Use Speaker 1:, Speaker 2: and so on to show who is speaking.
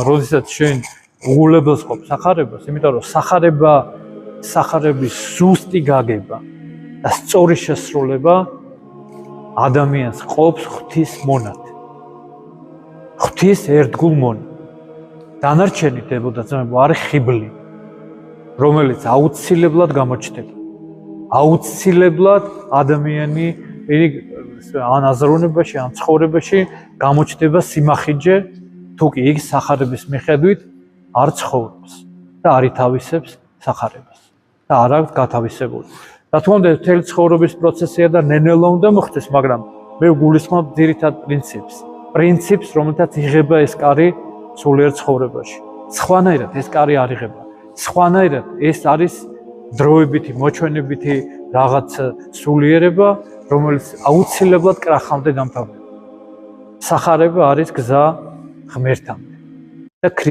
Speaker 1: როდესაც შენ უღულებელს ყოფ სახარებას, იმიტომ რომ სახარების ზუსტი გაგება და სწორი შესრულება ადამიანს ყოფს ღვთის მონად. ღვთის ერთგულ მონად. დანარჩენი დებოდა ძმებო არის ხიბლი, რომელიც აუცილებლად გამოჩნდება. აუცილებლად ადამიანი ან აზროვნებაში, ან ცხოვრებაში გამოჩნდება სიმახიჯე, თუ კი ის სახარების მიხედვით არ ცხოვრობს და არ ითავისებს სახარებას და არ აქვს გათავისებული. რა თქმა უნდა, მთელი ცხოვრების პროცესია და ნენელა უნდა მოხდეს, მაგრამ მე გულისხმობ ძირითად პრინციპს, რომელთაც იღება ეს კარი სულიერ ცხოვრებაში. სხვანაირად ეს კარი არ იღება. სხვანაირად ეს არის დროებითი, მოჩვენებითი რაღაც სულიერება, რომელიც აუცილებლად კრახამდე გამთავრდება. სახარება არის გზა ღმერთამდე და